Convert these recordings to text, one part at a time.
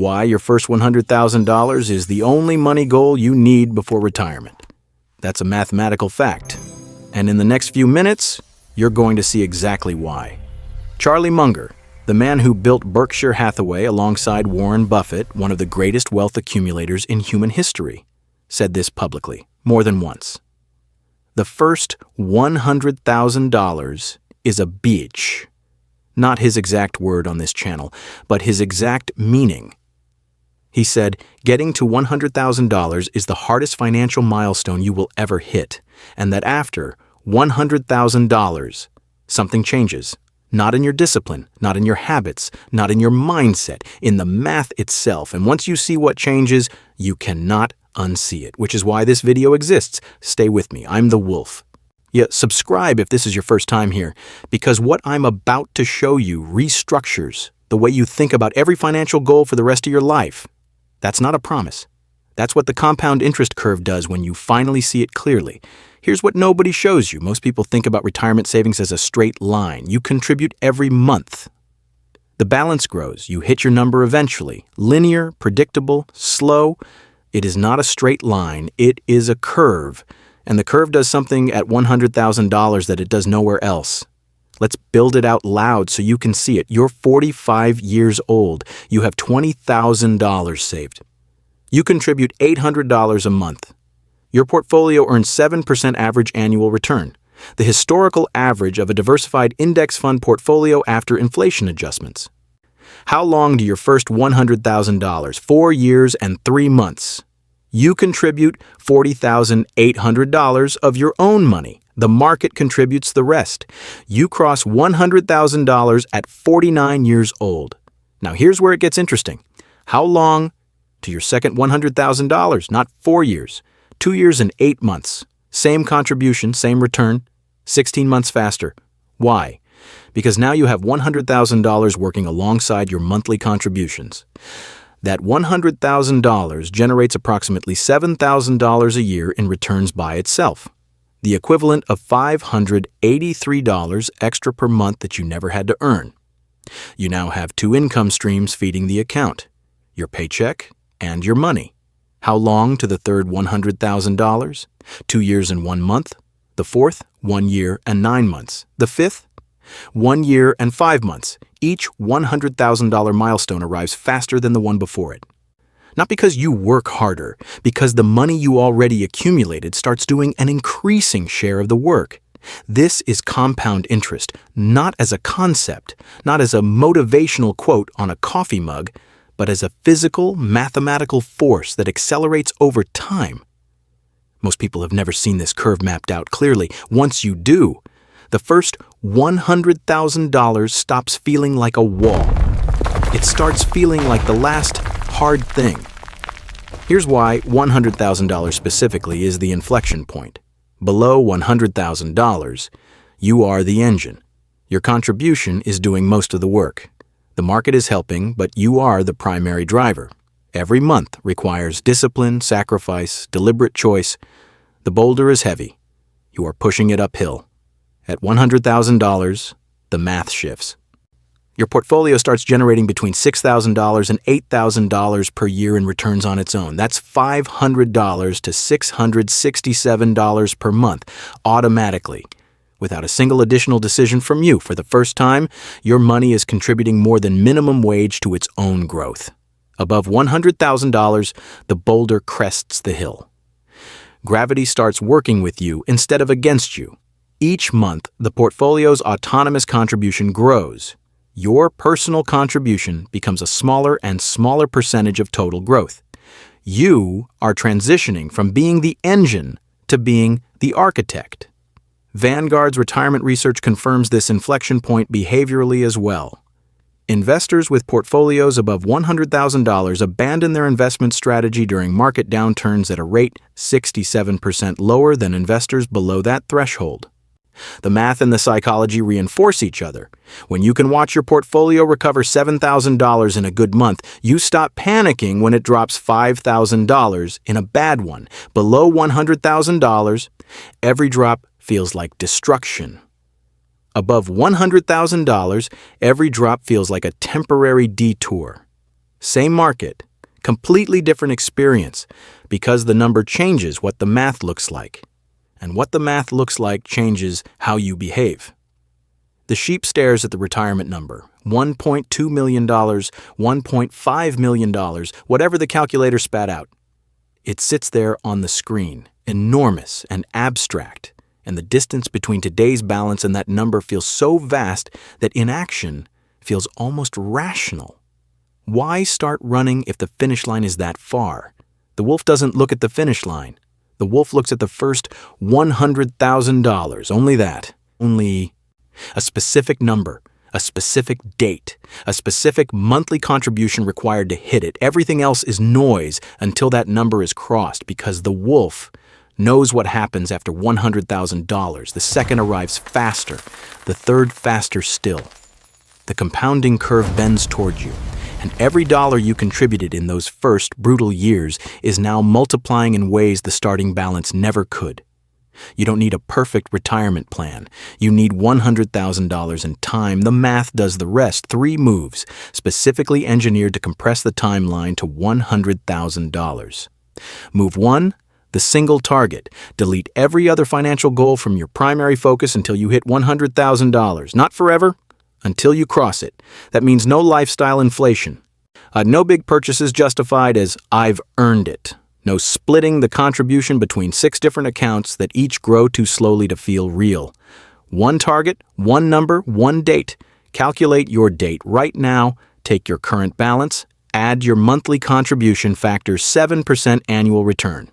Why your first $100,000 is the only money goal you need before retirement. That's a mathematical fact. And in the next few minutes, you're going to see exactly why. Charlie Munger, the man who built Berkshire Hathaway alongside Warren Buffett, one of the greatest wealth accumulators in human history, said this publicly more than once. The first $100,000 is a bitch. Not his exact word on this channel, but his exact meaning. He said, getting to $100,000 is the hardest financial milestone you will ever hit, and that after $100,000, something changes. Not in your discipline, not in your habits, not in your mindset, in the math itself. And once you see what changes, you cannot unsee it, which is why this video exists. Stay with me. I'm the Wolf. Yeah, subscribe if this is your first time here, because what I'm about to show you restructures the way you think about every financial goal for the rest of your life. That's not a promise. That's what the compound interest curve does when you finally see it clearly. Here's what nobody shows you. Most people think about retirement savings as a straight line. You contribute every month. The balance grows. You hit your number eventually. Linear, predictable, slow. It is not a straight line. It is a curve. And the curve does something at $100,000 that it does nowhere else. Let's build it out loud so you can see it. You're 45 years old. You have $20,000 saved. You contribute $800 a month. Your portfolio earns 7% average annual return, the historical average of a diversified index fund portfolio after inflation adjustments. How long do your first $100,000? 4 years and 3 months. You contribute $40,800 of your own money. The market contributes the rest. You cross $100,000 at 49 years old. Now here's where it gets interesting. How long to your second $100,000? Not 4 years. 2 years and 8 months. Same contribution, same return, 16 months faster. Why? Because now you have $100,000 working alongside your monthly contributions. That $100,000 generates approximately $7,000 a year in returns by itself, the equivalent of $583 extra per month that you never had to earn. You now have 2 income streams feeding the account, your paycheck and your money. How long to the third $100,000? 2 years and 1 month. The fourth, 1 year and 9 months. The fifth, 1 year and 5 months. Each $100,000 milestone arrives faster than the one before it. Not because you work harder, because the money you already accumulated starts doing an increasing share of the work. This is compound interest, not as a concept, not as a motivational quote on a coffee mug, but as a physical, mathematical force that accelerates over time. Most people have never seen this curve mapped out clearly. Once you do, the first $100,000 stops feeling like a wall. It starts feeling like the last hard thing. Here's why $100,000 specifically is the inflection point. Below $100,000, you are the engine. Your contribution is doing most of the work. The market is helping, but you are the primary driver. Every month requires discipline, sacrifice, deliberate choice. The boulder is heavy. You are pushing it uphill. At $100,000, the math shifts. Your portfolio starts generating between $6,000 and $8,000 per year in returns on its own. That's $500 to $667 per month, automatically, without a single additional decision from you. For the first time, your money is contributing more than minimum wage to its own growth. Above $100,000, the boulder crests the hill. Gravity starts working with you instead of against you. Each month, the portfolio's autonomous contribution grows. Your personal contribution becomes a smaller and smaller percentage of total growth. You are transitioning from being the engine to being the architect. Vanguard's retirement research confirms this inflection point behaviorally as well. Investors with portfolios above $100,000 abandon their investment strategy during market downturns at a rate 67% lower than investors below that threshold. The math and the psychology reinforce each other. When you can watch your portfolio recover $7,000 in a good month, you stop panicking when it drops $5,000 in a bad one. Below $100,000, every drop feels like destruction. Above $100,000, every drop feels like a temporary detour. Same market, completely different experience, because the number changes what the math looks like. And what the math looks like changes how you behave. The sheep stares at the retirement number, $1.2 million, $1.5 million, whatever the calculator spat out. It sits there on the screen, enormous and abstract, and the distance between today's balance and that number feels so vast that inaction feels almost rational. Why start running if the finish line is that far? The wolf doesn't look at the finish line. The wolf looks at the first $100,000, only that. Only a specific number, a specific date, a specific monthly contribution required to hit it. Everything else is noise until that number is crossed, because the wolf knows what happens after $100,000. The second arrives faster, the third faster still. The compounding curve bends toward you, and every dollar you contributed in those first brutal years is now multiplying in ways the starting balance never could. You don't need a perfect retirement plan. You need $100,000 in time. The math does the rest. 3 moves, specifically engineered to compress the timeline to $100,000. Move 1, the single target. Delete every other financial goal from your primary focus until you hit $100,000. Not forever, until you cross it. That means no lifestyle inflation. No big purchases justified as "I've earned it." No splitting the contribution between 6 different accounts that each grow too slowly to feel real. 1 target, 1 number, 1 date. Calculate your date right now. Take your current balance. Add your monthly contribution. Factor 7% annual return.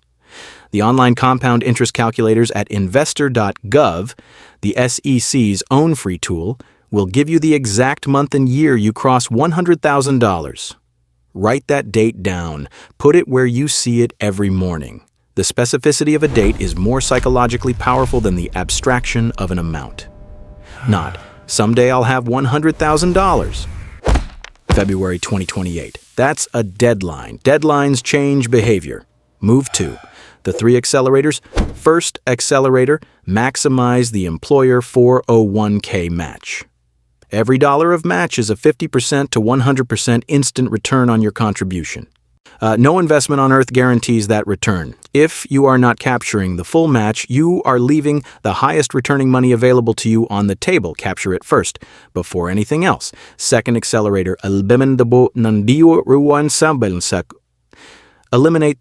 The online compound interest calculators at Investor.gov, the SEC's own free tool, will give you the exact month and year you cross $100,000. Write that date down. Put it where you see it every morning. The specificity of a date is more psychologically powerful than the abstraction of an amount. Not, someday I'll have $100,000. February 2028. That's a deadline. Deadlines change behavior. Move 2. The 3 accelerators. First accelerator, maximize the employer 401k match. Every dollar of match is a 50% to 100% instant return on your contribution. No investment on earth guarantees that return. If you are not capturing the full match, you are leaving the highest returning money available to you on the table. Capture it first, before anything else. Second accelerator, eliminate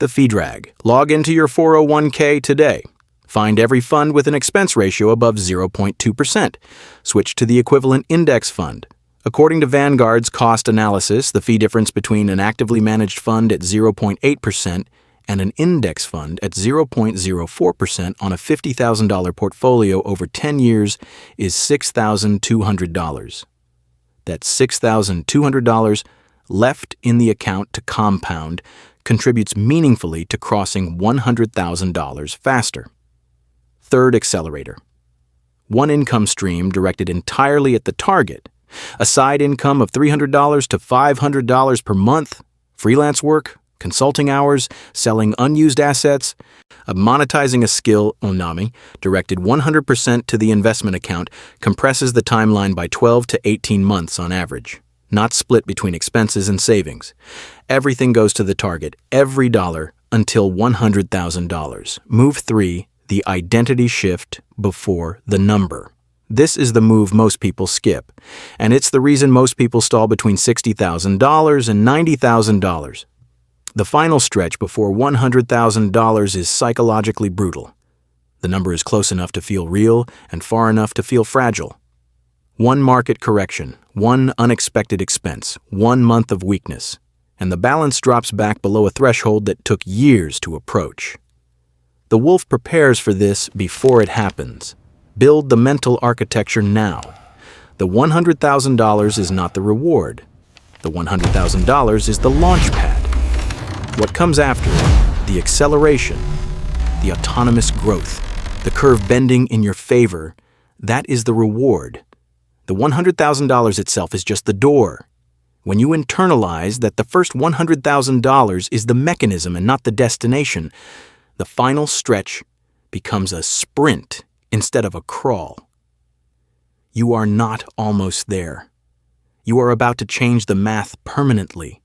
the fee drag. Log into your 401k today. Find every fund with an expense ratio above 0.2%. Switch to the equivalent index fund. According to Vanguard's cost analysis, the fee difference between an actively managed fund at 0.8% and an index fund at 0.04% on a $50,000 portfolio over 10 years is $6,200. That's $6,200 left in the account to compound contributes meaningfully to crossing $100,000 faster. Third accelerator. 1 income stream directed entirely at the target. A side income of $300 to $500 per month. Freelance work, consulting hours, selling unused assets. Monetizing a skill, onami, directed 100% to the investment account, compresses the timeline by 12 to 18 months on average. Not split between expenses and savings. Everything goes to the target, every dollar, until $100,000. Move 3. The identity shift before the number. This is the move most people skip, and it's the reason most people stall between $60,000 and $90,000. The final stretch before $100,000 is psychologically brutal. The number is close enough to feel real and far enough to feel fragile. 1 market correction, 1 unexpected expense, 1 month of weakness, and the balance drops back below a threshold that took years to approach. The wolf prepares for this before it happens. Build the mental architecture now. The $100,000 is not the reward. The $100,000 is the launch pad. What comes after it? The acceleration, the autonomous growth, the curve bending in your favor, that is the reward. The $100,000 itself is just the door. When you internalize that the first $100,000 is the mechanism and not the destination, the final stretch becomes a sprint instead of a crawl. You are not almost there. You are about to change the math permanently.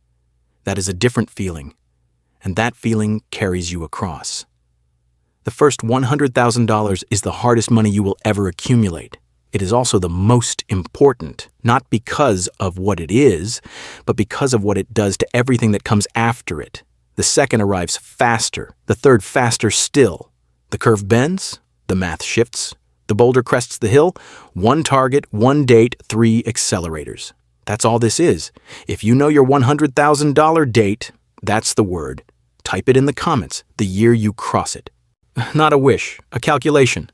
That is a different feeling, and that feeling carries you across. The first $100,000 is the hardest money you will ever accumulate. It is also the most important, not because of what it is, but because of what it does to everything that comes after it. The second arrives faster, the third faster still. The curve bends, the math shifts, the boulder crests the hill, one target, one date, 3 accelerators. That's all this is. If you know your $100,000 date, that's the word. Type it in the comments, the year you cross it. Not a wish, a calculation.